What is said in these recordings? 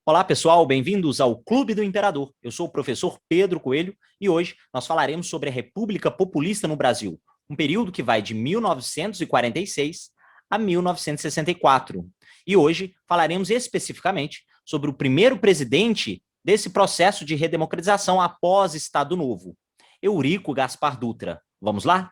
Olá, pessoal, bem-vindos ao Clube do Imperador. Eu sou o professor Pedro Coelho e hoje nós falaremos sobre a República Populista no Brasil, um período que vai de 1946 a 1964. E hoje falaremos especificamente sobre o primeiro presidente desse processo de redemocratização após Estado Novo, Eurico Gaspar Dutra. Vamos lá?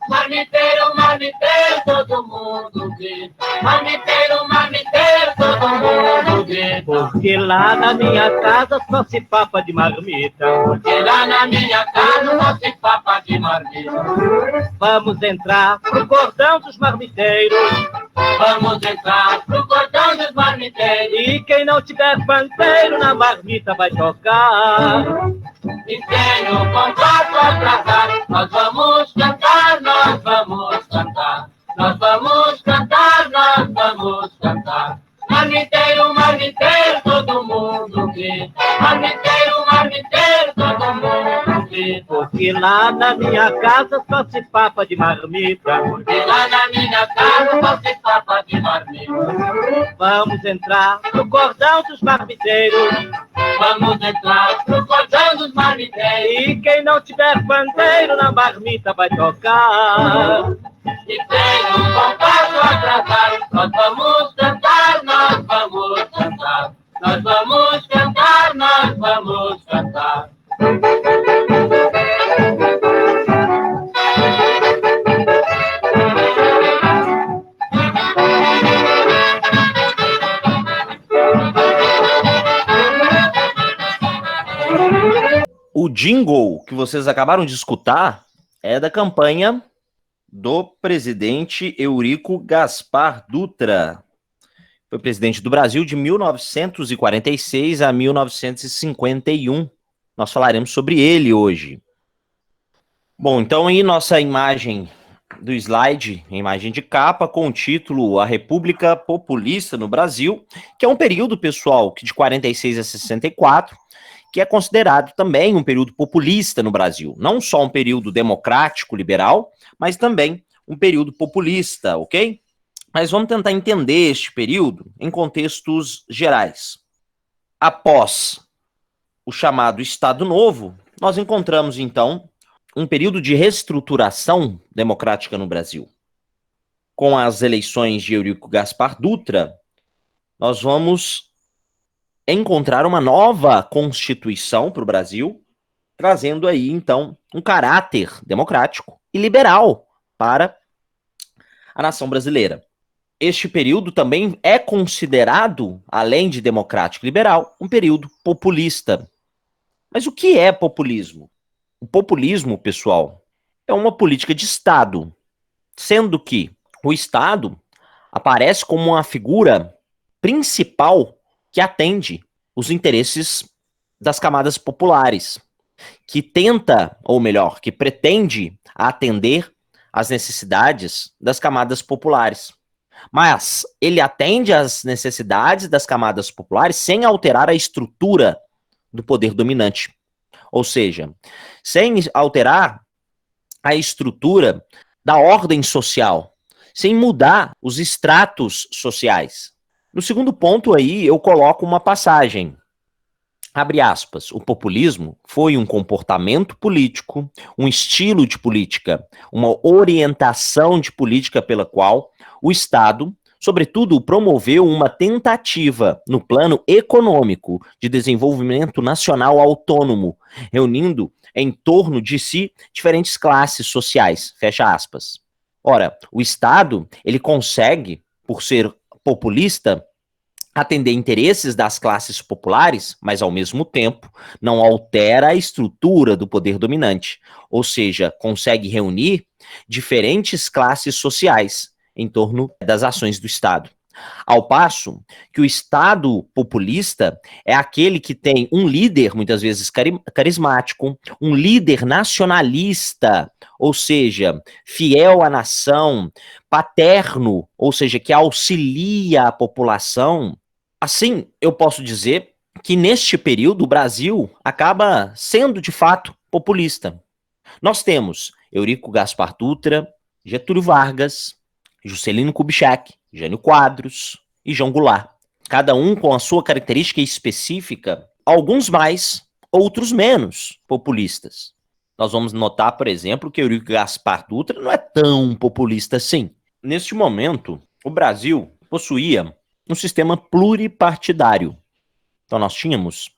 Marmiteiro, marmiteiro, todo mundo grita. Marmiteiro, marmiteiro, todo mundo grita. Porque lá na minha casa só se papa de marmita. Porque lá na minha casa só se papa de marmita. Vamos entrar pro cordão dos marmiteiros. Vamos entrar pro cordão dos marmiteiros. E quem não tiver panteiro na marmita vai tocar. E sem o compasso atrasar, nós vamos cantar, nós vamos cantar. Nós vamos cantar, nós vamos cantar. Marmiteiro, marmiteiro, todo mundo grita. Marmiteiro, marmiteiro, todo mundo grita. Porque lá na minha casa só se papa de marmita. Porque lá na minha casa só se papa de marmita. Vamos entrar pro cordão dos marmiteiros. Vamos entrar pro cordão dos marmiteiros. E quem não tiver panteiro na marmita vai tocar. E sem um compasso atrasar, nós vamos cantar, nós vamos cantar. Nós vamos cantar, nós vamos cantar. O jingle que vocês acabaram de escutar é da campanha do presidente Eurico Gaspar Dutra. Foi presidente do Brasil de 1946 a 1951. Nós falaremos sobre ele hoje. Bom, então aí nossa imagem do slide, imagem de capa, com o título A República Populista no Brasil, que é um período, pessoal, que de 46 a 64, que é considerado também um período populista no Brasil. Não só um período democrático, liberal, mas também um período populista, ok? Mas vamos tentar entender este período em contextos gerais. Após o chamado Estado Novo, nós encontramos, então, um período de reestruturação democrática no Brasil. Com as eleições de Eurico Gaspar Dutra, nós vamos encontrar uma nova Constituição para o Brasil, trazendo aí, então, um caráter democrático e liberal para a nação brasileira. Este período também é considerado, além de democrático e liberal, um período populista. Mas o que é populismo? O populismo, pessoal, é uma política de Estado, sendo que o Estado aparece como uma figura principal que atende os interesses das camadas populares, que tenta, ou melhor, que pretende atender às necessidades das camadas populares. Mas ele atende às necessidades das camadas populares sem alterar a estrutura do poder dominante. Ou seja, sem alterar a estrutura da ordem social, sem mudar os estratos sociais. No segundo ponto aí, eu coloco uma passagem. Abre aspas. O populismo foi um comportamento político, um estilo de política, uma orientação de política pela qual o Estado, sobretudo, promoveu uma tentativa no plano econômico de desenvolvimento nacional autônomo, reunindo em torno de si diferentes classes sociais. Fecha aspas. Ora, o Estado, ele consegue, por ser populista, atender interesses das classes populares, mas ao mesmo tempo não altera a estrutura do poder dominante, ou seja, consegue reunir diferentes classes sociais em torno das ações do Estado. Ao passo que o Estado populista é aquele que tem um líder, muitas vezes carismático, um líder nacionalista, ou seja, fiel à nação, paterno, ou seja, que auxilia a população. Assim, eu posso dizer que neste período o Brasil acaba sendo de fato populista. Nós temos Eurico Gaspar Dutra, Getúlio Vargas, Juscelino Kubitschek, Jânio Quadros e João Goulart. Cada um com a sua característica específica, alguns mais, outros menos populistas. Nós vamos notar, por exemplo, que Eurico Gaspar Dutra não é tão populista assim. Neste momento, o Brasil possuía um sistema pluripartidário. Então nós tínhamos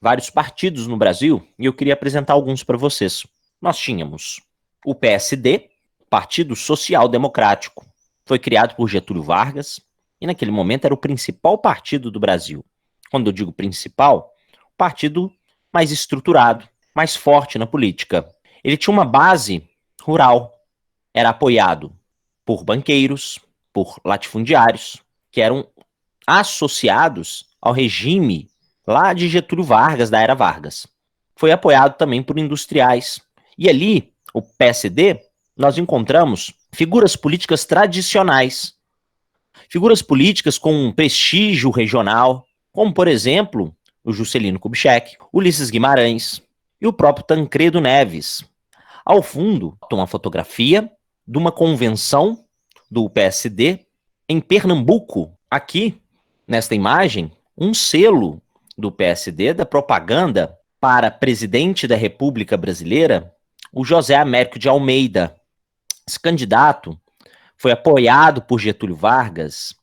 vários partidos no Brasil e eu queria apresentar alguns para vocês. Nós tínhamos o PSD, Partido Social Democrático. Foi criado por Getúlio Vargas e naquele momento era o principal partido do Brasil. Quando eu digo principal, o partido mais estruturado, mais forte na política. Ele tinha uma base rural, era apoiado por banqueiros, por latifundiários, que eram associados ao regime lá de Getúlio Vargas, da era Vargas. Foi apoiado também por industriais. E ali, o PSD, nós encontramos figuras políticas tradicionais, figuras políticas com prestígio regional, como, por exemplo, o Juscelino Kubitschek, Ulisses Guimarães e o próprio Tancredo Neves. Ao fundo, uma fotografia de uma convenção do PSD em Pernambuco. Aqui, nesta imagem, um selo do PSD, da propaganda para presidente da República Brasileira, o José Américo de Almeida. Esse candidato foi apoiado por Getúlio Vargas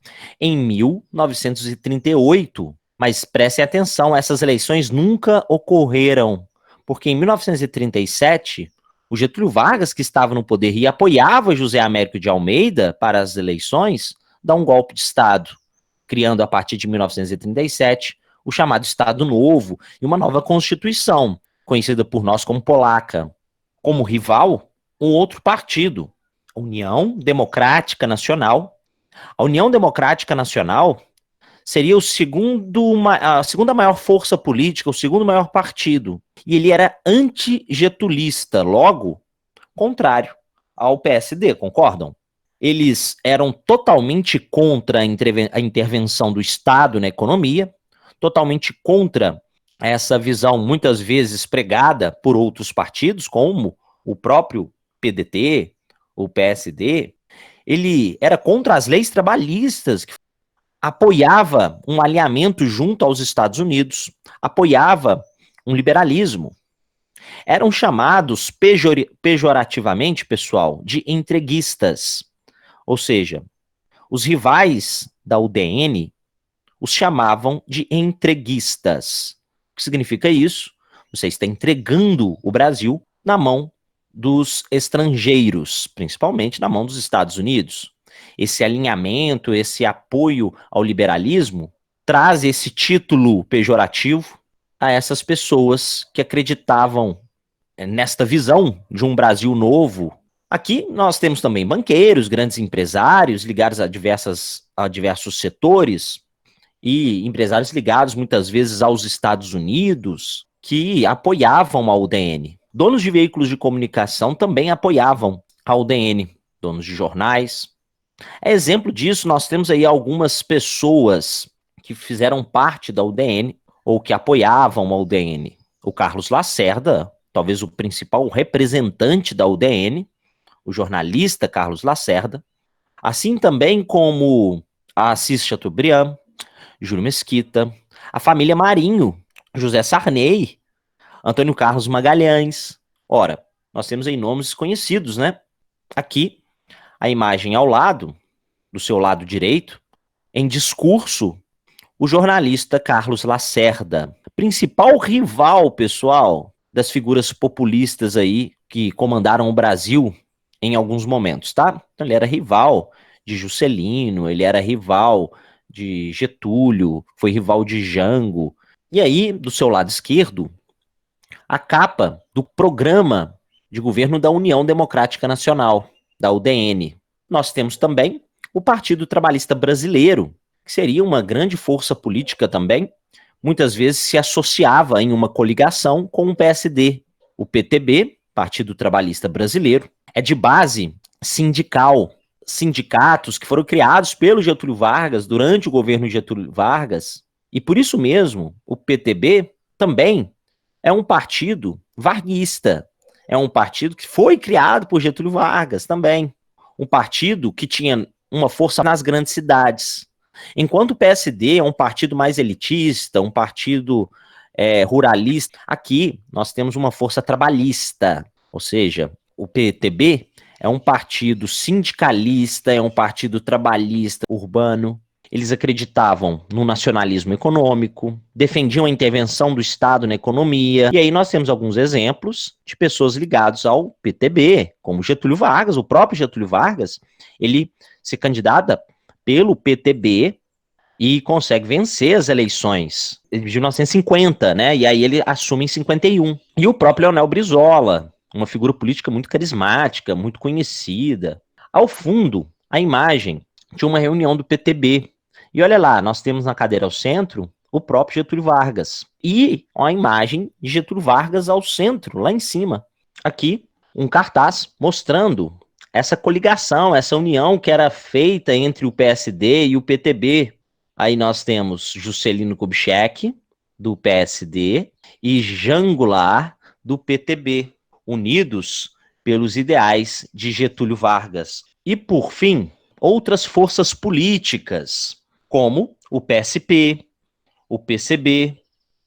em 1938, mas prestem atenção, essas eleições nunca ocorreram, porque em 1937, o Getúlio Vargas, que estava no poder e apoiava José Américo de Almeida para as eleições, dá um golpe de Estado, criando a partir de 1937 o chamado Estado Novo e uma nova Constituição, conhecida por nós como Polaca. Como rival, um outro partido, a União Democrática Nacional. A União Democrática Nacional seria a segunda maior força política, o segundo maior partido. E ele era anti-getulista, logo contrário ao PSD, concordam? Eles eram totalmente contra a intervenção do Estado na economia, totalmente contra essa visão muitas vezes pregada por outros partidos, como o próprio PDT, o PSD. Ele era contra as leis trabalhistas, que apoiava um alinhamento junto aos Estados Unidos, apoiava um liberalismo. Eram chamados pejorativamente, pessoal, de entreguistas. Ou seja, os rivais da UDN os chamavam de entreguistas. O que significa isso? Você está entregando o Brasil na mão dos estrangeiros, principalmente na mão dos Estados Unidos. Esse alinhamento, esse apoio ao liberalismo traz esse título pejorativo a essas pessoas que acreditavam nesta visão de um Brasil novo. Aqui nós temos também banqueiros, grandes empresários ligados a diversos setores e empresários ligados muitas vezes aos Estados Unidos que apoiavam a UDN. Donos de veículos de comunicação também apoiavam a UDN, donos de jornais. Exemplo disso, nós temos aí algumas pessoas que fizeram parte da UDN ou que apoiavam a UDN. O Carlos Lacerda, talvez o principal representante da UDN, o jornalista Carlos Lacerda, assim também como a Assis Chateaubriand, Júlio Mesquita, a família Marinho, José Sarney, Antônio Carlos Magalhães. Ora, nós temos aí nomes conhecidos, né? Aqui, a imagem ao lado, do seu lado direito, em discurso, o jornalista Carlos Lacerda, principal rival, pessoal, das figuras populistas aí que comandaram o Brasil em alguns momentos, tá? Então ele era rival de Juscelino, ele era rival de Getúlio, foi rival de Jango. E aí, do seu lado esquerdo, a capa do programa de governo da União Democrática Nacional, da UDN. Nós temos também o Partido Trabalhista Brasileiro, que seria uma grande força política também, muitas vezes se associava em uma coligação com o PSD. O PTB, Partido Trabalhista Brasileiro, é de base sindical. Sindicatos que foram criados pelo Getúlio Vargas durante o governo de Getúlio Vargas E por isso mesmo, o PTB também é um partido varguista. É um partido que foi criado por Getúlio Vargas também. Um partido que tinha uma força nas grandes cidades. Enquanto o PSD é um partido mais elitista, um partido ruralista, aqui nós temos uma força trabalhista. Ou seja, o PTB é um partido sindicalista, é um partido trabalhista urbano. Eles acreditavam no nacionalismo econômico, defendiam a intervenção do Estado na economia. E aí nós temos alguns exemplos de pessoas ligadas ao PTB, como Getúlio Vargas. O próprio Getúlio Vargas, ele se candidata pelo PTB e consegue vencer as eleições de 1950, né? E aí ele assume em 51. E o próprio Leonel Brizola, uma figura política muito carismática, muito conhecida. Ao fundo, a imagem de uma reunião do PTB. E olha lá, nós temos na cadeira ao centro o próprio Getúlio Vargas. E a imagem de Getúlio Vargas ao centro, lá em cima. Aqui, um cartaz mostrando essa coligação, essa união que era feita entre o PSD e o PTB. Aí nós temos Juscelino Kubitschek, do PSD, e Jean Goulart, do PTB, unidos pelos ideais de Getúlio Vargas. E, por fim, outras forças políticas, como o PSP, o PCB.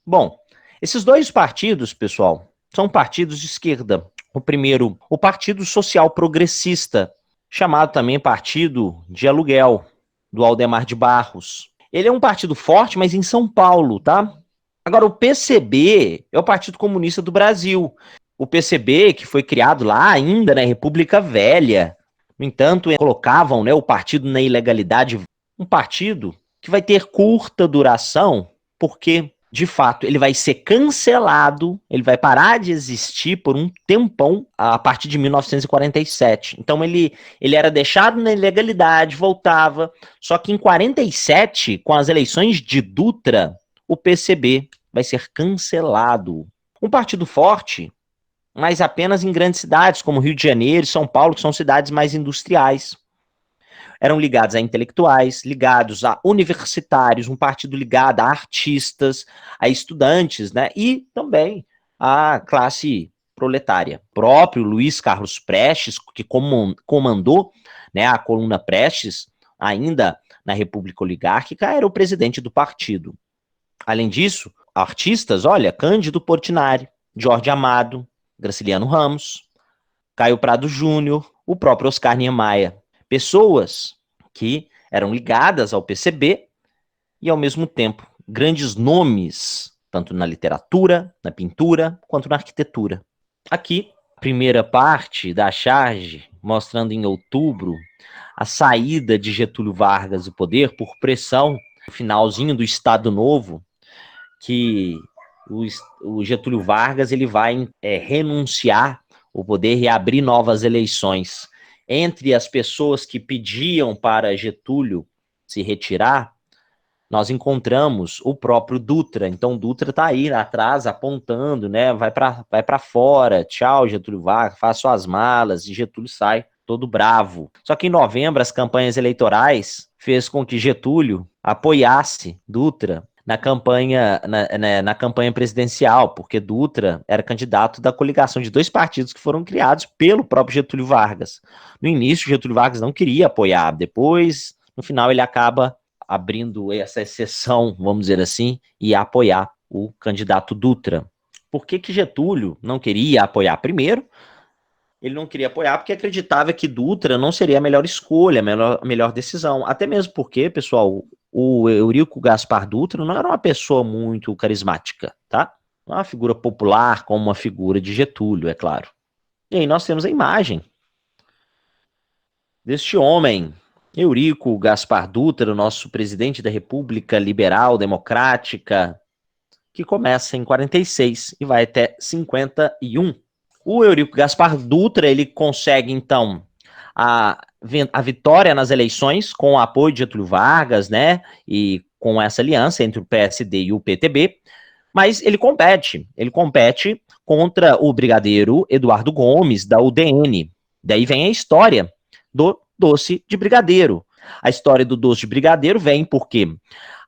Bom, esses dois partidos, pessoal, são partidos de esquerda. O primeiro, o Partido Social Progressista, chamado também Partido de Aluguel, do Aldemar de Barros. Ele é um partido forte, mas em São Paulo, tá? Agora, o PCB é o Partido Comunista do Brasil. O PCB, que foi criado lá ainda na República Velha, no entanto, colocavam, né, o partido na ilegalidade. Um partido que vai ter curta duração, porque, de fato, ele vai ser cancelado, ele vai parar de existir por um tempão a partir de 1947. Então, ele era deixado na ilegalidade, voltava. Só que em 47, com as eleições de Dutra, o PCB vai ser cancelado. Um partido forte, mas apenas em grandes cidades, como Rio de Janeiro e São Paulo, que são cidades mais industriais. Eram ligados a intelectuais, ligados a universitários, um partido ligado a artistas, a estudantes, né? E também a classe proletária. O próprio Luiz Carlos Prestes, que comandou, né, a coluna Prestes, ainda na República Oligárquica, era o presidente do partido. Além disso, artistas, olha, Cândido Portinari, Jorge Amado, Graciliano Ramos, Caio Prado Júnior, o próprio Oscar Niemeyer. Pessoas que eram ligadas ao PCB e, ao mesmo tempo, grandes nomes, tanto na literatura, na pintura, quanto na arquitetura. Aqui, a primeira parte da charge, mostrando em outubro a saída de Getúlio Vargas do poder por pressão, no finalzinho do Estado Novo, que o Getúlio Vargas ele vai renunciar ao poder e abrir novas eleições. Entre as pessoas que pediam para Getúlio se retirar, nós encontramos o próprio Dutra. Então, Dutra está aí atrás, apontando, né? Vai para fora, tchau, Getúlio Vargas, faz suas malas, e Getúlio sai todo bravo. Só que em novembro, as campanhas eleitorais fez com que Getúlio apoiasse Dutra na campanha presidencial, porque Dutra era candidato da coligação de dois partidos que foram criados pelo próprio Getúlio Vargas. No início, Getúlio Vargas não queria apoiar, depois, no final, ele acaba abrindo essa exceção, vamos dizer assim, e apoiar o candidato Dutra. Por que Getúlio não queria apoiar? Primeiro, ele não queria apoiar porque acreditava que Dutra não seria a melhor escolha, a melhor decisão. Até mesmo porque, pessoal, o Eurico Gaspar Dutra não era uma pessoa muito carismática, tá? Não é uma figura popular como uma figura de Getúlio, é claro. E aí nós temos a imagem deste homem, Eurico Gaspar Dutra, nosso presidente da República Liberal Democrática, que começa em 46 e vai até 51. O Eurico Gaspar Dutra, ele consegue, então, a vitória nas eleições com o apoio de Getúlio Vargas, né, e com essa aliança entre o PSD e o PTB, mas ele compete contra o brigadeiro Eduardo Gomes, da UDN. Daí vem a história do doce de brigadeiro. A história do doce de brigadeiro vem porque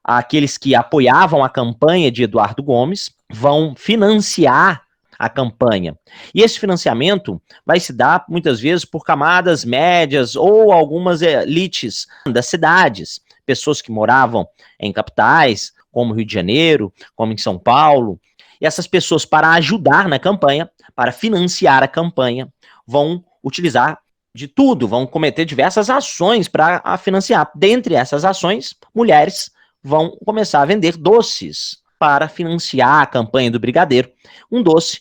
aqueles que apoiavam a campanha de Eduardo Gomes vão financiar a campanha. E esse financiamento vai se dar, muitas vezes, por camadas médias ou algumas elites das cidades, pessoas que moravam em capitais, como Rio de Janeiro, como em São Paulo. E essas pessoas, para ajudar na campanha, para financiar a campanha, vão utilizar de tudo, vão cometer diversas ações para financiar. Dentre essas ações, mulheres vão começar a vender doces para financiar a campanha do Brigadeiro. Um doce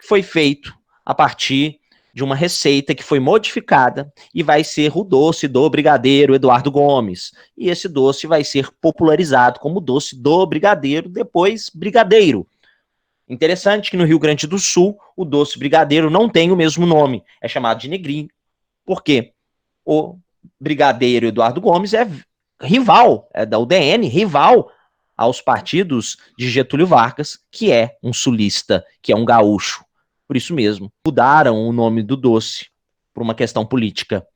que foi feito a partir de uma receita que foi modificada e vai ser o doce do Brigadeiro Eduardo Gomes. E esse doce vai ser popularizado como doce do Brigadeiro, depois Brigadeiro. Interessante que no Rio Grande do Sul, o doce Brigadeiro não tem o mesmo nome, é chamado de negrinho. Por quê? O Brigadeiro Eduardo Gomes é rival, é da UDN, rival aos partidos de Getúlio Vargas, que é um sulista, que é um gaúcho. Por isso mesmo, mudaram o nome do doce por uma questão política.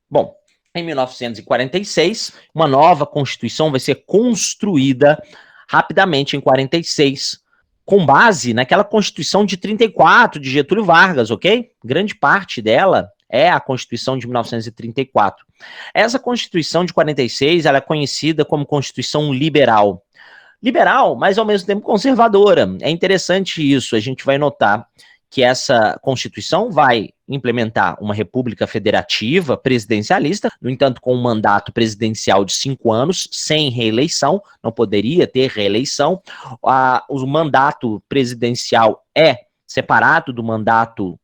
Bom, em 1946, uma nova Constituição vai ser construída rapidamente em 46, com base naquela Constituição de 34 de Getúlio Vargas, ok? Grande parte dela é a Constituição de 1934. Essa Constituição de 46, ela é conhecida como Constituição Liberal. Liberal, mas ao mesmo tempo conservadora. É interessante isso, a gente vai notar que essa Constituição vai implementar uma república federativa presidencialista, no entanto, com um mandato presidencial de 5 anos, sem reeleição, não poderia ter reeleição. O mandato presidencial é separado do mandato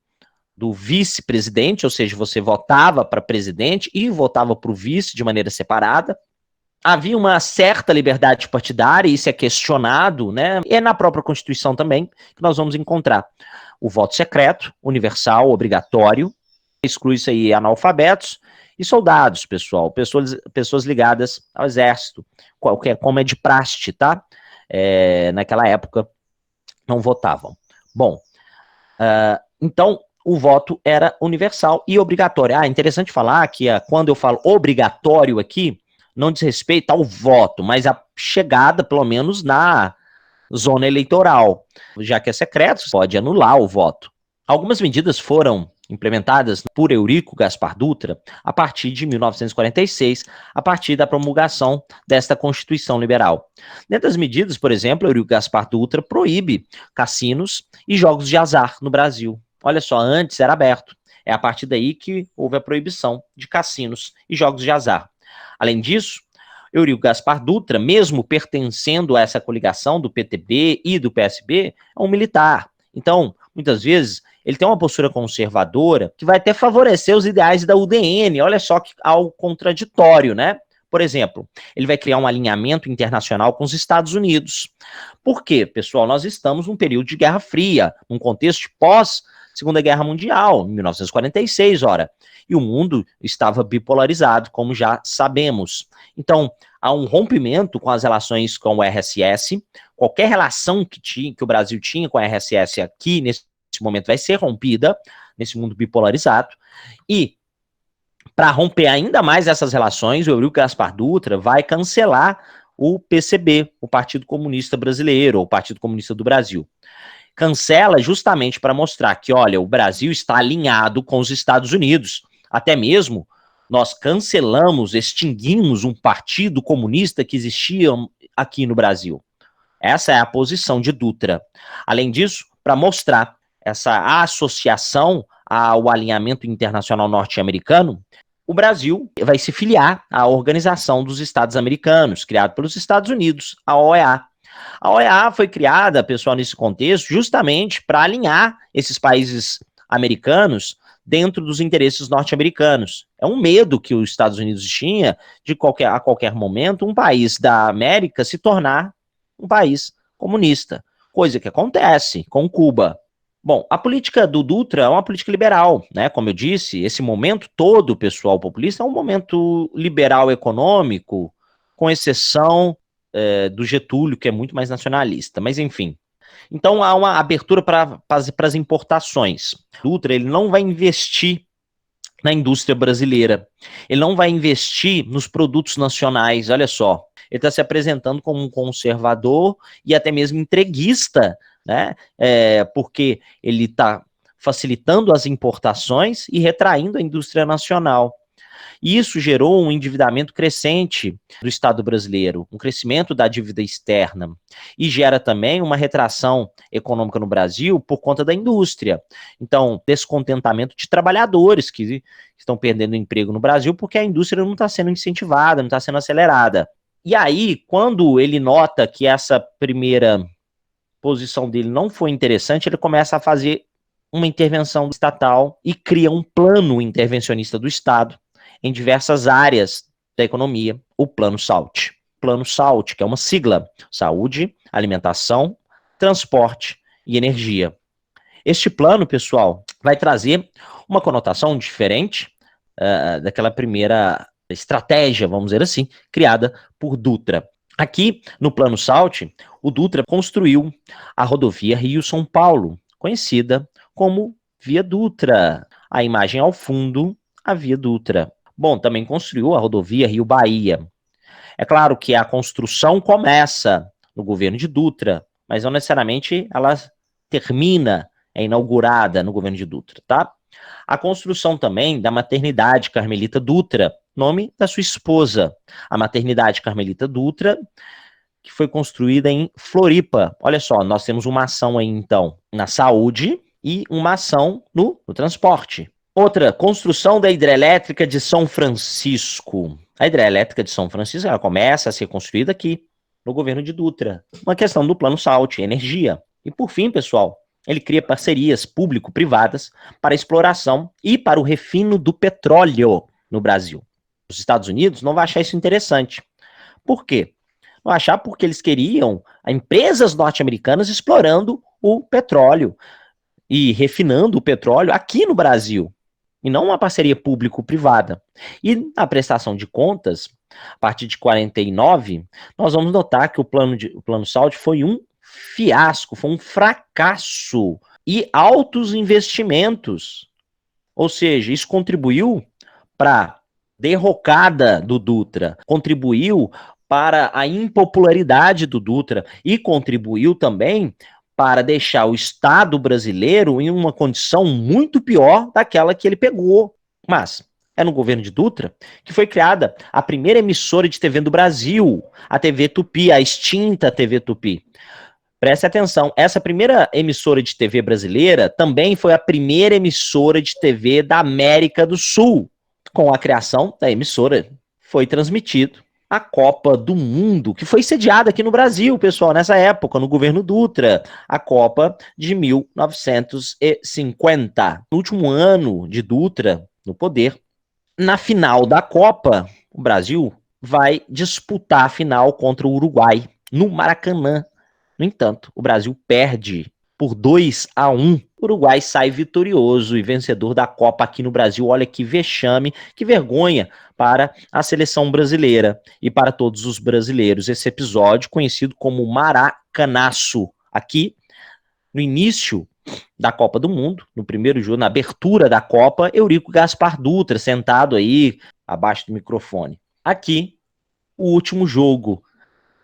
do vice-presidente, ou seja, você votava para presidente e votava para o vice de maneira separada. Havia uma certa liberdade partidária, isso é questionado, né? E é na própria Constituição também que nós vamos encontrar o voto secreto, universal, obrigatório, exclui-se aí analfabetos e soldados, pessoal, pessoas ligadas ao exército, como é de praxe, tá? Naquela época não votavam. Bom, então o voto era universal e obrigatório. Interessante falar que quando eu falo obrigatório aqui, não diz respeito ao voto, mas a chegada, pelo menos, na zona eleitoral. Já que é secreto, pode anular o voto. Algumas medidas foram implementadas por Eurico Gaspar Dutra a partir de 1946, a partir da promulgação desta Constituição Liberal. Dentre as medidas, por exemplo, Eurico Gaspar Dutra proíbe cassinos e jogos de azar no Brasil. Olha só, antes era aberto. É a partir daí que houve a proibição de cassinos e jogos de azar. Além disso, Eurico Gaspar Dutra, mesmo pertencendo a essa coligação do PTB e do PSB, é um militar. Então, muitas vezes, ele tem uma postura conservadora que vai até favorecer os ideais da UDN. Olha só que algo contraditório, né? Por exemplo, ele vai criar um alinhamento internacional com os Estados Unidos. Por quê, pessoal? Nós estamos num período de Guerra Fria, num contexto de pós-Segunda Guerra Mundial, em 1946, ora. E o mundo estava bipolarizado, como já sabemos. Então, há um rompimento com as relações com o RSS. Qualquer relação que o Brasil tinha com a RSS aqui, nesse momento, vai ser rompida, nesse mundo bipolarizado. E, para romper ainda mais essas relações, o Eurico Gaspar Dutra vai cancelar o PCB, o Partido Comunista Brasileiro, ou Partido Comunista do Brasil. Cancela justamente para mostrar que, olha, o Brasil está alinhado com os Estados Unidos. Até mesmo nós cancelamos, extinguimos um partido comunista que existia aqui no Brasil. Essa é a posição de Dutra. Além disso, para mostrar essa associação ao alinhamento internacional norte-americano, o Brasil vai se filiar à Organização dos Estados Americanos, criada pelos Estados Unidos, a OEA. A OEA foi criada, pessoal, nesse contexto, justamente para alinhar esses países americanos dentro dos interesses norte-americanos. É um medo que os Estados Unidos tinha de a qualquer momento um país da América se tornar um país comunista, coisa que acontece com Cuba. Bom, a política do Dutra é uma política liberal, né? Como eu disse, esse momento todo, pessoal populista, é um momento liberal econômico, com exceção do Getúlio, que é muito mais nacionalista, mas enfim. Então há uma abertura para as importações. Dutra, ele não vai investir na indústria brasileira, ele não vai investir nos produtos nacionais, olha só. ele está se apresentando como um conservador e até mesmo entreguista, né? Porque ele está facilitando as importações e retraindo a indústria nacional. E isso gerou um endividamento crescente do Estado brasileiro, um crescimento da dívida externa, e gera também uma retração econômica no Brasil por conta da indústria. Então, descontentamento de trabalhadores que estão perdendo emprego no Brasil porque a indústria não está sendo incentivada, não está sendo acelerada. E aí, quando ele nota que essa primeira posição dele não foi interessante, ele começa a fazer uma intervenção estatal e cria um plano intervencionista do Estado em diversas áreas da economia, o Plano SALT. Plano SALT, que é uma sigla: saúde, alimentação, transporte e energia. Este plano, pessoal, vai trazer uma conotação diferente daquela primeira estratégia, vamos dizer assim, criada por Dutra. Aqui, no Plano SALT, o Dutra construiu a rodovia Rio-São Paulo, conhecida como Via Dutra. A imagem ao fundo, a Via Dutra. Bom, também construiu a rodovia Rio-Bahia. É claro que a construção começa no governo de Dutra, mas não necessariamente ela termina, é inaugurada no governo de Dutra, tá? A construção também da maternidade Carmelita Dutra, nome da sua esposa. A maternidade Carmelita Dutra, que foi construída em Floripa. Olha só, nós temos uma ação aí, então, na saúde e uma ação no transporte. Outra, construção da hidrelétrica de São Francisco. A hidrelétrica de São Francisco, ela começa a ser construída aqui, no governo de Dutra. Uma questão do Plano SALT, energia. E por fim, pessoal, ele cria parcerias público-privadas para a exploração e para o refino do petróleo no Brasil. Os Estados Unidos não vão achar isso interessante. Por quê? Vão achar porque eles queriam empresas norte-americanas explorando o petróleo e refinando o petróleo aqui no Brasil, e não uma parceria público-privada. E na prestação de contas, a partir de 49, nós vamos notar que o plano SALT foi um fiasco, foi um fracasso e altos investimentos. Ou seja, isso contribuiu para a derrocada do Dutra, contribuiu para a impopularidade do Dutra e contribuiu também para deixar o Estado brasileiro em uma condição muito pior daquela que ele pegou. Mas é no governo de Dutra que foi criada a primeira emissora de TV do Brasil, a TV Tupi, a extinta TV Tupi. Preste atenção, essa primeira emissora de TV brasileira também foi a primeira emissora de TV da América do Sul. Com a criação da emissora, foi transmitido a Copa do Mundo, que foi sediada aqui no Brasil, pessoal, nessa época, no governo Dutra, a Copa de 1950. No último ano de Dutra no poder, na final da Copa, o Brasil vai disputar a final contra o Uruguai, no Maracanã. No entanto, o Brasil perde por 2-1. O Uruguai sai vitorioso e vencedor da Copa aqui no Brasil. Olha que vexame, que vergonha para a seleção brasileira e para todos os brasileiros. Esse episódio conhecido como Maracanaço. Aqui, no início da Copa do Mundo, no primeiro jogo, na abertura da Copa, Eurico Gaspar Dutra, sentado aí abaixo do microfone. Aqui, o último jogo,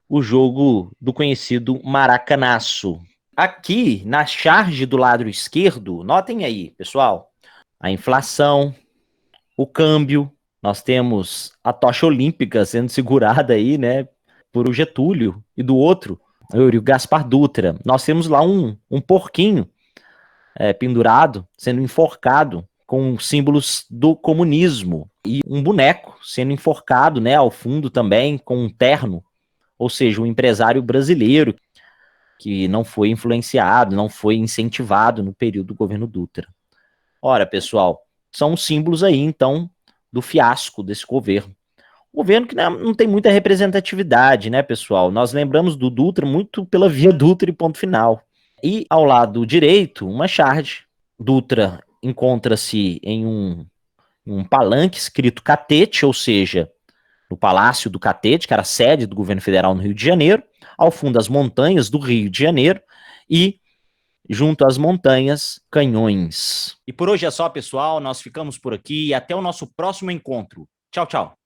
o jogo do conhecido Maracanaço. Aqui, na charge do lado esquerdo, notem aí, pessoal, a inflação, o câmbio, nós temos a tocha olímpica sendo segurada aí, né, por o Getúlio, e do outro, o Eurico Gaspar Dutra. Nós temos lá um porquinho pendurado, sendo enforcado, com símbolos do comunismo, e um boneco sendo enforcado, né, ao fundo também, com um terno, ou seja, um empresário brasileiro que não foi influenciado, não foi incentivado no período do governo Dutra. Ora, pessoal, são os símbolos aí, então, do fiasco desse governo. Um governo que não tem muita representatividade, né, pessoal? Nós lembramos do Dutra muito pela Via Dutra e ponto final. E, ao lado direito, uma charge. Dutra encontra-se em um palanque escrito Catete, ou seja, no Palácio do Catete, que era a sede do governo federal no Rio de Janeiro, ao fundo as montanhas do Rio de Janeiro e, junto às montanhas, canhões. E por hoje é só, pessoal, nós ficamos por aqui e até o nosso próximo encontro. Tchau, tchau.